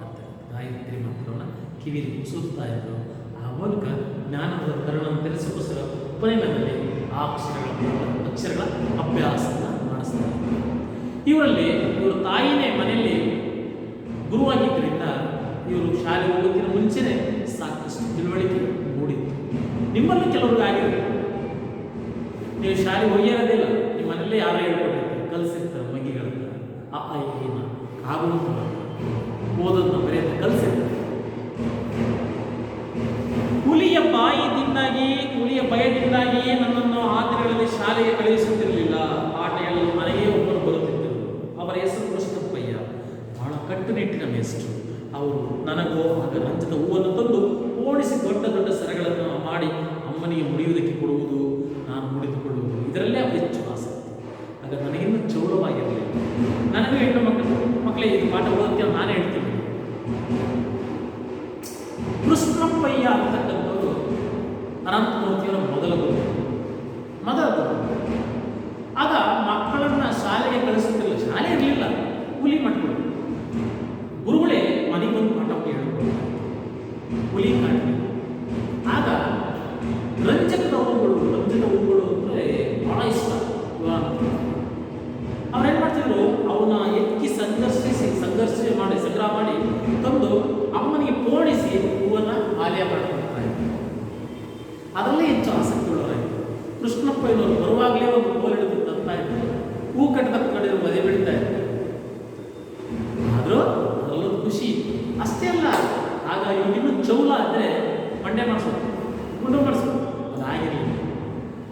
ಅಂತ ಗಾಯತ್ರಿ ಮಂತ್ರವನ್ನು ಕಿವಿಲಿ ಮುಸುತ್ತಾ ಇದ್ರು. ಆ ಮೂಲಕ ಜ್ಞಾನದ ಕರುಣನ್ನು ತಿಳಿಸೋಸ್ಕರ ಉಪನಯನದಲ್ಲಿ ಆ ಅಕ್ಷರಗಳ ಅಭ್ಯಾಸವನ್ನು ಮಾಡಿಸ್ತಾರೆ. ಇವರಲ್ಲಿ ಇವರು ತಾಯಿನೇ ಮನೆಯಲ್ಲಿ ಗುರುವಾಗಿದ್ದರಿಂದ ಇವರು ಶಾಲೆ ಹೋಗೋಕ್ಕಿಂತ ಮುಂಚೆನೇ ಸಾಕಷ್ಟು ತಿಳುವಳಿಕೆ ಮೂಡಿತ್ತು. ನಿಮ್ಮಲ್ಲೂ ಕೆಲವ್ರಿಗೆ ಆಗಿರುತ್ತೆ. ನೀವು ಶಾಲೆಗೆ ಹೋಗಿರೋದಿಲ್ಲ, ನಿಮ್ಮ ಮನೆಯಲ್ಲೇ ಯಾರೋ ಹೇಳ್ಕೊಟ್ಟಿರ್ತಾರೆ, ಕಲಿಸಿರ್ತಾರೆ. ಮಗಿಗಳ ಆ ಈನ ಕಾಗುಣ ಓದೋದನ್ನ ಬರೆಯೋದನ್ನ ಕಲಿಸಿರ್ತಾರೆ. ಹುಲಿಯ ಭಯದಿಂದಾಗಿಯೇ ನನ್ನನ್ನು ಆ ದಿನಗಳಲ್ಲಿ ಶಾಲೆಗೆ ಕಳುಹಿಸುತ್ತಿರಲಿಲ್ಲ. ಆಟ ಹೇಳಲು ಮನೆಗೆ ಒಬ್ಬರು ಬರುತ್ತಿದ್ದರು. ಅವರ ಹೆಸರು ಕೃಷ್ಣಪ್ಪಯ್ಯ. ಬಹಳ ಕಟ್ಟುನಿಟ್ಟಿನ ಮೇಷ್ಟ್ರು. ಅವರು ನನಗೋ ಆಗ ರಂಜದ ಹೂವನ್ನು ತಂದು ಓಡಿಸಿ ದೊಡ್ಡ ದೊಡ್ಡ ಸರಗಳನ್ನು ಮಾಡಿ ಅಮ್ಮನಿಗೆ ಮುಡಿಯುವುದಕ್ಕೆ ಕೊಡುವುದು, ನಾನು ಮುಡಿದುಕೊಳ್ಳುವುದು, ಇದರಲ್ಲೇ ಹೆಚ್ಚು ಆಸಕ್ತಿ. ಆಗ ನನಗಿನ್ನೂ ಚೌಲವಾಗಿರಲಿಲ್ಲ. ನನಗೂ ಹೆಣ್ಣು ಮಕ್ಕಳೇ ಇದು ಪಾಠ ಓದೋಕ್ಕೆ ನಾನೇ ಹೇಳ್ತೀನಿ. ಕೃಷ್ಣಪ್ಪಯ್ಯ ಅಂತಕ್ಕಂಥವರು ಅನಂತಮೂರ್ತಿಯವರ ಮೊದಲ ಗುರು. ಆಗ ಮಕ್ಕಳನ್ನ ಶಾಲೆಗೆ ಕಳಿಸುತ್ತಿಲ್ಲ, ಶಾಲೆ ಇರಲಿಲ್ಲ, ಹುಲಿ ಮಾಡ್ಕೊಂಡು ಗುರುಗಳೇ ಮನೆಗೆ ಬಂದು ಪಾಠ ಹೇಳ್ಕೊಡ್ತಾರೆ. ಹುಲಿ ಕಾಣ್ತೀವಿ. ಆಗ ಕೃಷ್ಣಪ್ಪಯ್ಯನವರು ಬರುವಾಗಲೇ ಒಂದು ಕೋಲ್ ಹಿಡಿದು ತರ್ತಾ ಇದ್ರು. ಹೂ ಕಟ್ಟದ ಕಡೆ ಮದೆ ಬೆಳೀತಾ ಇತ್ತು. ಆದರೂ ಅದರಲ್ಲೊಂದು ಖುಷಿ. ಅಷ್ಟೇ ಅಲ್ಲ, ಆಗ ಇವಾಗಿನ್ನೂ ಚೌಲ ಅಂದರೆ ಮಂಡ್ಯ ಮಾಡಿಸೋದು, ಗುಂಡು ಮಾಡಿಸೋದು, ಅದಾಗಿರಲಿಲ್ಲ.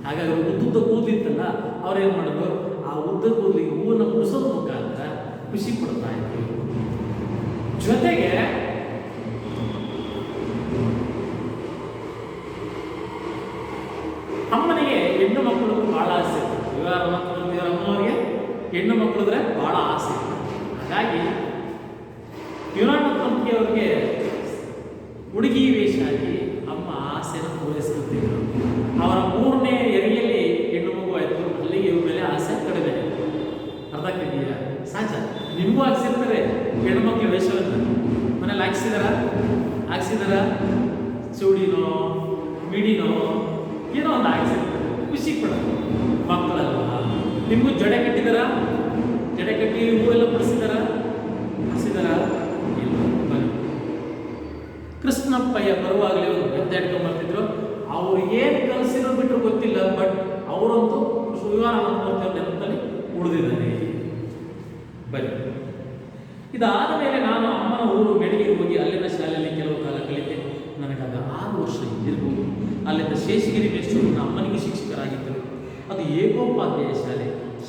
ಹಾಗಾಗಿ ಉದ್ದುದ್ದ ಕೂದಲಿತ್ತಲ್ಲ, ಅವ್ರೇನು ಮಾಡೋದು, ಆ ಉದ್ದ ಕೂದಲಿಗೆ ಹೂವನ್ನು ಮುಡಿಸೋದ್ರ ಮುಖಾಂತರ ಖುಷಿ ಪಡ್ತಾ ಇದ್ರು. ಜೊತೆಗೆ ಅಮ್ಮನಿಗೆ ಹೆಣ್ಣು ಮಕ್ಕಳು ಬಹಳ ಆಸೆ ಇತ್ತು. ವಿವಾಹ ಅಮ್ಮನವರಿಗೆ ಹೆಣ್ಣು ಮಕ್ಕಳಿದ್ರೆ ಬಹಳ ಆಸೆ ಇತ್ತು. ಹಾಗಾಗಿ ಅವ್ರಿಗೆ ಹುಡುಗಿ ವೇಷ ಆಗಿ ಅಮ್ಮ ಆಸೆನ ಪೂರೈಸುತ್ತಿದ್ದರು. ಅವರ 3ನೇ ಹೆರಿಗೆಯಲ್ಲಿ ಹೆಣ್ಣು ಮಗು ಆಯಿತು. ಅಲ್ಲಿಗೆ ಇವ್ರ ಮೇಲೆ ಆಸೆ ಕಡಿಮೆ. ಅರ್ಥ ಆಗ್ತಿದೆಯಾ? ಸಹಜ. ನಿಮಗೂ ಹಾಕ್ಸಿರ್ತಾರೆ ಹೆಣ್ಣು ಮಕ್ಕಳ ವೇಷವನ್ನು. ಮನೇಲಿ ಹಾಕ್ಸಿದಾರ ಚೂಡಿನೋ ಮಿಡಿನೋ ಏನೋ ಒಂದು ಹಾಕ್ಸಿರ್ತಾರೆ. ಖುಷಿ ಪಡೋದು ಮಕ್ಕಳಲ್ವ. ನಿಮಗೂ ಜಡೆ ಕಟ್ಟಿದಾರ? ಜಡೆ ಕಟ್ಟಿ ಹೂವೆಲ್ಲ ಬಿಡಿಸಿದಾರ? ಇಲ್ಲ. ಕೃಷ್ಣಪ್ಪಯ್ಯ ಬರುವಾಗಲೇ ಒಂದು ಬೆತ್ತ ಇಟ್ಕೊಂಡ್ಬರ್ತಿದ್ರು. ಅವ್ರು ಏನು ಕಲಿಸಿರೋ ಬಿಟ್ಟರು ಗೊತ್ತಿಲ್ಲ, ಬಟ್ ಅವರಂತೂ ಶಿವಾನಂದ ನೆನಪಲ್ಲಿ ಉಳಿದಿದ್ದಾರೆ. ಬನ್ನಿ. ಇದಾದ ಮೇಲೆ ನಾನು ಅಮ್ಮನ ಊರು ಮೆಡಿಗೆ ಹೋಗಿ ಅಲ್ಲಿನ ಶಾಲೆಯಲ್ಲಿ ಕೆಲವು ಕಾಲ ಕಲಿತೆ. ನನಗಾಗ 6 ವರ್ಷ ಇದ್ದಿರ್ಬೋದು. ಅಲ್ಲಿಂದ ಶೇಷಗಿರಿ ಮೇಷ್ಟ್ರು ಅಮ್ಮನಿಗೆ ಶಿಕ್ಷಕರಾಗಿದ್ದರು. ಅದು ಏಕೋಪಾಧ್ಯಾಯ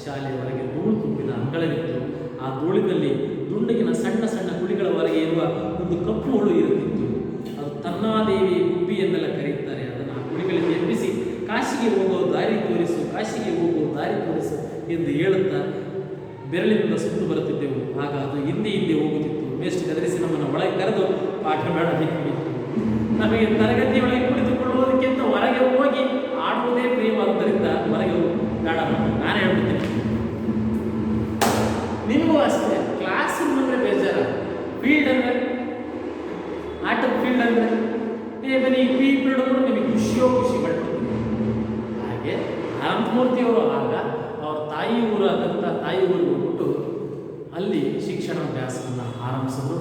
ಶಾಲೆಯ ಹೊರಗೆ ಧೂಳು ತುಂಬಿದ ಅಂಗಳವಿತ್ತು. ಆ ಧೂಳಿನಲ್ಲಿ ದುಂಡಗಿನ ಸಣ್ಣ ಸಣ್ಣ ಕುಳಿಗಳವರೆಗೆ ಇರುವ ಒಂದು ಕಪ್ಪು ಹುಳು ಇರುತ್ತಿತ್ತು. ಅದು ತನ್ನಾದೇವಿ ಗುಬ್ಬಿ ಎಂದೆಲ್ಲ ಕರೆಯುತ್ತಾರೆ. ಅದನ್ನು ಆ ಕುಳಿಗಳಿಂದ ಎಬ್ಬಿಸಿ ಕಾಶಿಗೆ ಹೋಗೋ ದಾರಿ ತೋರಿಸು ಎಂದು ಹೇಳುತ್ತಾ ಬೆರಳಿನಿಂದ ಸುತ್ತು ಬರುತ್ತಿದ್ದೆವು. ಆಗ ಅದು ಹಿಂದೆ ಹೋಗುತ್ತಿತ್ತು. ಮೇಷ್ಟ್ರು ಗದರಿಸಿ ನಮ್ಮನ್ನು ಒಳಗೆ ಕರೆದು ಪಾಠ ಮಾಡಬೇಕಿತ್ತು. ನಮಗೆ ತರಗತಿ ಒಳಗೆ ಕುಳಿತುಕೊಳ್ಳುವುದಕ್ಕಿಂತ ಹೊರಗೆ ಹೋಗಿ ಆಡುವುದೇ ಪ್ರಿಯವಾದ್ದರಿಂದ ಹೊರಗೆ ಬೇಡ ನಾನು ಹೇಳ್ಬಿಡ್ತೀನಿ. ನಿಮಗೂ ಅಷ್ಟೇ. ಕ್ಲಾಸ್ ರೂಮ್ ಅಂದರೆ ಬೇಜಾರ, ಫೀಲ್ಡ್ ಅಂದರೆ ಆಟದ ಫೀಲ್ಡ್ ಅಂದರೆ ಬನ್ನಿ ಪಿ ಪೀರಿಯಡ್ ಕೂಡ ನಿಮಗೆ ಖುಷಿ ಮಾಡ್ತೀವಿ. ಹಾಗೆ ಅನಂತಮೂರ್ತಿಯವರು ಆಗ ಅವ್ರ ತಾಯಿ ಊರಾದಂಥ ತಾಯಿ ಊರಿಗೆ ಹೋಗ್ಬಿಟ್ಟು ಅಲ್ಲಿ ಶಿಕ್ಷಣಾಭ್ಯಾಸವನ್ನು ಆರಂಭಿಸಿದಾಗ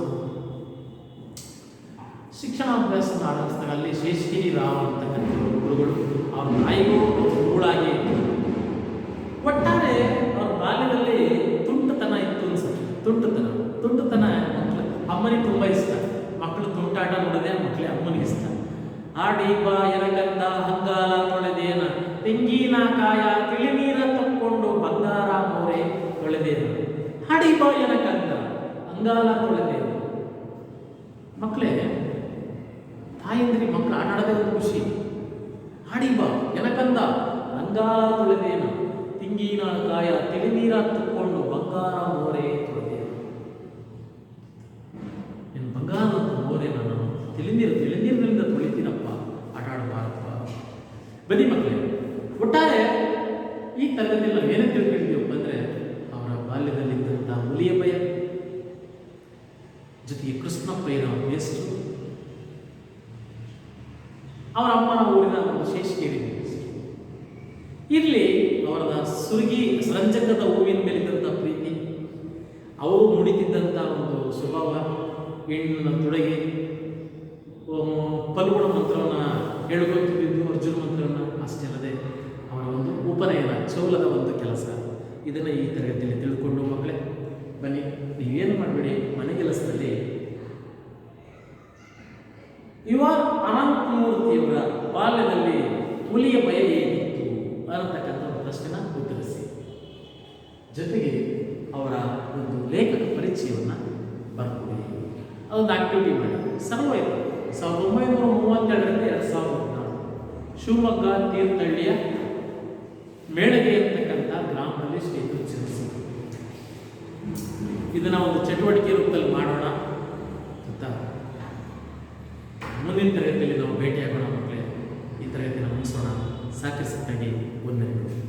ಅಲ್ಲಿ ಶೇಷಗಿರಿ ರಾವ್ ಅಂತಕ್ಕಂಥ ಗುರುಗಳು ಅವ್ರ ತಾಯಿಗೂ ಗುರುಗಳಾಗಿ ಒಟ್ಟಾರೆ ಅವ್ರ ಬಾಲ್ಯದಲ್ಲಿ ತುಂಟತನ ಇತ್ತು ಅನ್ಸುತ್ತೆ. ತುಂಟತನ ಮಕ್ಕಳು ಅಮ್ಮನಿಗೆ ತುಂಬ ಇಷ್ಟ. ಮಕ್ಕಳು ತುಂಟಾಟ ನೋಡೋದೇ ಮಕ್ಕಳೇ ಅಮ್ಮನಿಗೆ ಇಷ್ಟ. ಆಡಿ ಬಾ ಎರಗಂದ ಹಂಗಾಲ ತೊಳೆದೇನ ತೆಂಗಿನಕಾಯ ತಿಳಿ ನೀರ ತಕ್ಕೊಂಡು ಬಂಗಾರ ಮೋರೆ ತೊಳೆದೇನ. ಆಡಿ ಬಾ ಎರಗಂದ ಹಂಗಾಲ ತೊಳೆದೇನ. ಮಕ್ಕಳೇ, ತಾಯಂದ್ರಿ ಮಕ್ಕಳು ಆಟ ಆಡೋದೇ ಒಂದು ಖುಷಿ. ಆಡಿ ಬಾ ಎನಕಂದ ಹಂಗಾಲ ತೊಳೆದೇನ ತೆಂಗಿನಕಾಯ ತಿಳಿ ನೀರ ತಕ್ಕೊಂಡು ಬಂಗಾರ ಮೋರೆ ತೊಳೆದೇನ. ನಿನ್ನ ಬಂಗಾರದ ಮೋರೆ ನಾನು ತಿಳಿನೀರಿನಿಂದ ತೊಳಿತೀನಪ್ಪ, ಆಟ ಆಡಬಾರಪ್ಪ. ಬನ್ನಿ ಮಕ್ಕಳೇ, ಒಟ್ಟಾರೆ ಈ ತರಗತಿಯಲ್ಲಿ ನಾವು ಏನೇ ತಿಳ್ಕೊಂಡಿದ್ದೀವಪ್ಪ ಅಂದರೆ ಅವರ ಬಾಲ್ಯದಲ್ಲಿದ್ದಂಥ ಹುಲಿಯ ಭಯ, ಜೊತೆಗೆ ಕೃಷ್ಣಪ್ಪಯ್ಯನ ಮೇಷ್ಟ್ರು, ಅವರ ಅಮ್ಮನ ಊರಿನ ಒಂದು ಶೇಷಗಿರಿ ಇಲ್ಲಿ ಅವರ ರಂಜಕದ ಹೂವಿನ ಮೇಲಿದ್ದಂಥ ಪ್ರೀತಿ, ಅವರು ಮುಡಿತಿದ್ದಂಥ ಒಂದು ಸ್ವಭಾವ, ಹೆಣ್ಣಿನ ತೊಡಗೆ, ಫಲ್ಗುಣ ಮಂತ್ರವನ್ನು ಹೇಳ್ಕೊತಿದ್ದು, ಅರ್ಜುನ ಮಂತ್ರವನ್ನು. ಅಷ್ಟೇ ಅಲ್ಲದೆ ಅವರ ಒಂದು ಉಪನಯನ ಚೌಲದ ಒಂದು ಕೆಲಸ. ಇದನ್ನು ಈ ತರಗತಿಯಲ್ಲಿ ತಿಳ್ಕೊಂಡು ಮಕ್ಕಳೇ ಬನ್ನಿ, ನೀವೇನು ಮಾಡಬೇಡಿ, ಮನೆ ಕೆಲಸದಲ್ಲಿ ಅನಂತಮೂರ್ತಿಯವರ ಬಾಲ್ಯದಲ್ಲಿ ಹುಲಿಯ ಭಯ ಹೇಗಿತ್ತು ಅನ್ನತಕ್ಕಂಥ ಒಂದು ಪ್ರಶ್ನೆನ ಉತ್ತರಿಸಿ. ಜೊತೆಗೆ ಅವರ ಒಂದು ಲೇಖಕ ಪರಿಚಯವನ್ನು ಬರ್ಕೊಡಿ. ಅದೊಂದು ಆಕ್ಟಿವಿಟಿ ಮಾಡಿ. ಸರ್ವೈವ 1932ರಿಂದ 2014 ಶಿವಮೊಗ್ಗ ತೀರ್ಥಹಳ್ಳಿಯ ಮೇಳಗೆ ಅಂತಕ್ಕಂಥ ಗ್ರಾಮದಲ್ಲಿ ಶ್ರೀಕೃಷ್ಣ. ಇದನ್ನು ಒಂದು ಚಟುವಟಿಕೆ ರೂಪದಲ್ಲಿ ಮಾಡೋಣ ಅಂತ ಮುಂದಿನ ತರಗತಿಯಲ್ಲಿ ನಾವು ಭೇಟಿಯಾಗೋಣ ಮಕ್ಕಳೇ. ಈ ತರಗತಿನ ಮುಗಿಸೋಣ. ಸಾಕಷ್ಟು ವಂದನೆಗಳು.